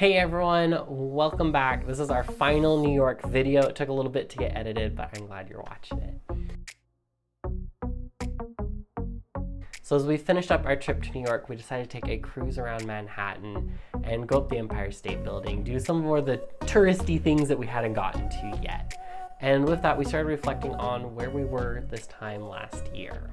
Hey everyone, welcome back. This is our final New York video. It took a little bit to get edited, but I'm glad you're watching it. So as we finished up our trip to New York, we decided to take a cruise around Manhattan and go up the Empire State Building, do some more of the touristy things that we hadn't gotten to yet. And with that, we started reflecting on where we were this time last year.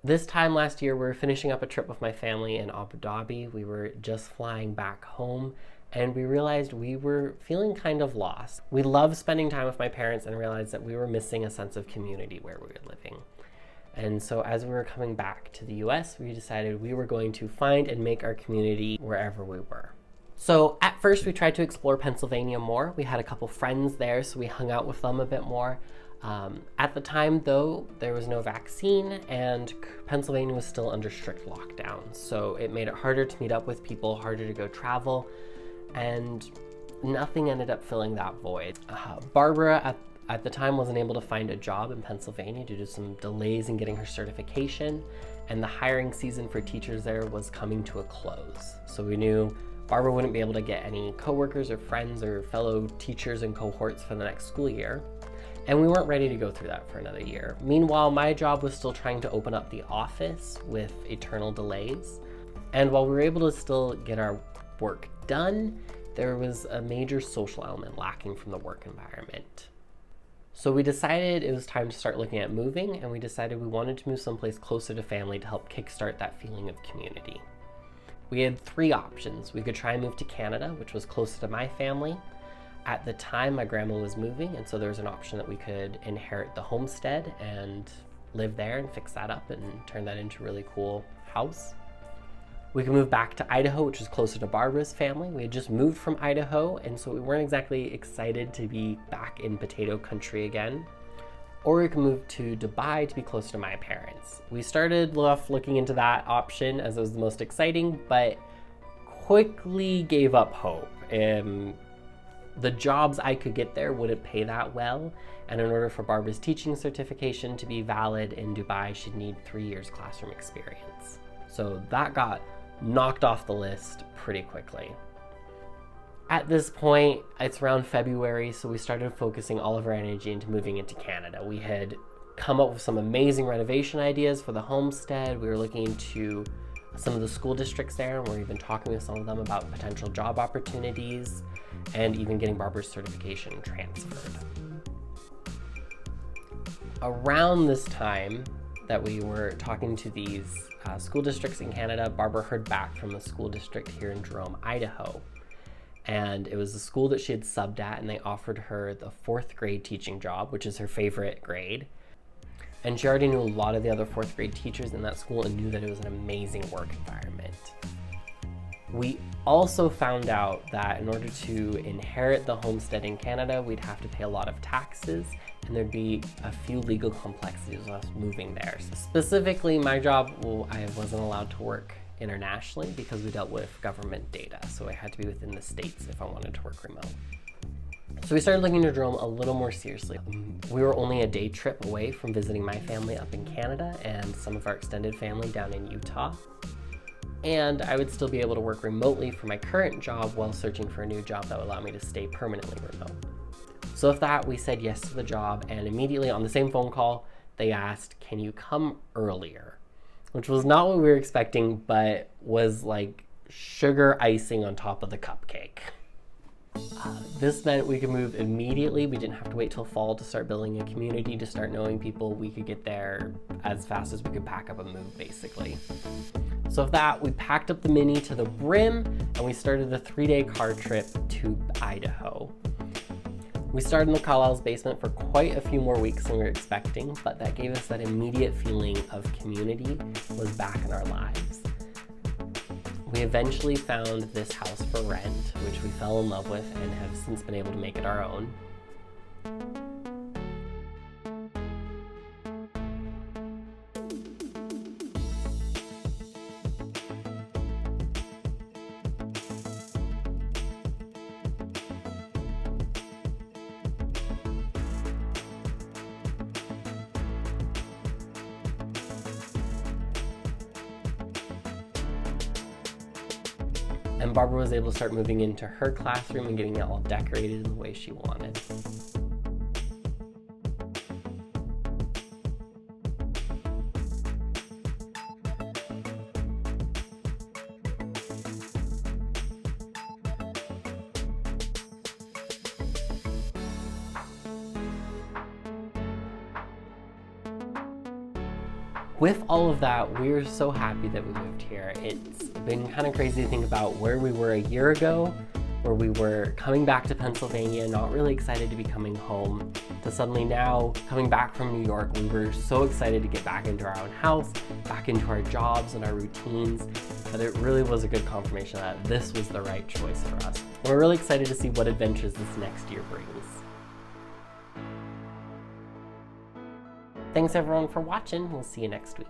This time last year, we were finishing up a trip with my family in Abu Dhabi. We were just flying back home, and we realized we were feeling kind of lost. We loved spending time with my parents and realized that we were missing a sense of community where we were living. And so as we were coming back to the US, we decided we were going to find and make our community wherever we were. So at first, we tried to explore Pennsylvania more. We had a couple friends there, so we hung out with them a bit more. At the time, though, there was no vaccine and Pennsylvania was still under strict lockdown. So it made it harder to meet up with people, harder to go travel, and nothing ended up filling that void. Barbara at the time wasn't able to find a job in Pennsylvania due to some delays in getting her certification, and the hiring season for teachers there was coming to a close. So we knew Barbara wouldn't be able to get any coworkers or friends or fellow teachers and cohorts for the next school year. And we weren't ready to go through that for another year. Meanwhile, my job was still trying to open up the office with eternal delays. And while we were able to still get our work done, there was a major social element lacking from the work environment. So we decided it was time to start looking at moving, and we decided we wanted to move someplace closer to family to help kickstart that feeling of community. We had three options. We could try and move to Canada, which was closer to my family. At the time, my grandma was moving, and so there was an option that we could inherit the homestead and live there and fix that up and turn that into a really cool house. We could move back to Idaho, which is closer to Barbara's family. We had just moved from Idaho, and so we weren't exactly excited to be back in potato country again. Or we could move to Dubai to be closer to my parents. We started off looking into that option as it was the most exciting, but quickly gave up hope. The jobs I could get there wouldn't pay that well, and in order for Barbara's teaching certification to be valid in Dubai, she'd need 3 years classroom experience. So that got knocked off the list pretty quickly. At this point, it's around February, so we started focusing all of our energy into moving into Canada. We had come up with some amazing renovation ideas for the homestead. We were looking into some of the school districts there, and we're even talking with some of them about potential job opportunities and even getting Barbara's certification transferred. Around this time that we were talking to these school districts in Canada, Barbara heard back from the school district here in Jerome, Idaho. And it was a school that she had subbed at, and they offered her the 4th grade teaching job, which is her favorite grade. And she already knew a lot of the other 4th grade teachers in that school and knew that it was an amazing work environment. We also found out that in order to inherit the homestead in Canada, we'd have to pay a lot of taxes, and there'd be a few legal complexities with us moving there. So specifically, my job, I wasn't allowed to work internationally because we dealt with government data, so I had to be within the States if I wanted to work remote. So we started looking at Jerome a little more seriously. We were only a day trip away from visiting my family up in Canada and some of our extended family down in Utah. And I would still be able to work remotely for my current job while searching for a new job that would allow me to stay permanently remote. So with that, we said yes to the job, and immediately on the same phone call, they asked, "Can you come earlier?" Which was not what we were expecting, but was like sugar icing on top of the cupcake. This meant we could move immediately. We didn't have to wait till fall to start building a community, to start knowing people. We could get there as fast as we could pack up and move, basically. So with that, we packed up the Mini to the brim, and we started a 3-day car trip to Idaho. We started in the Carlisle's basement for quite a few more weeks than we were expecting, but that gave us that immediate feeling of community was back in our lives. We eventually found this house for rent, which we fell in love with and have since been able to make it our own. and Barbara was able to start moving into her classroom and getting it all decorated in the way she wanted. With all of that, we're so happy that we moved here. It's been kind of crazy to think about where we were a year ago, where we were coming back to Pennsylvania, not really excited to be coming home, to suddenly now coming back from New York. We were so excited to get back into our own house, back into our jobs and our routines, that it really was a good confirmation that this was the right choice for us. We're really excited to see what adventures this next year brings. Thanks everyone for watching. We'll see you next week.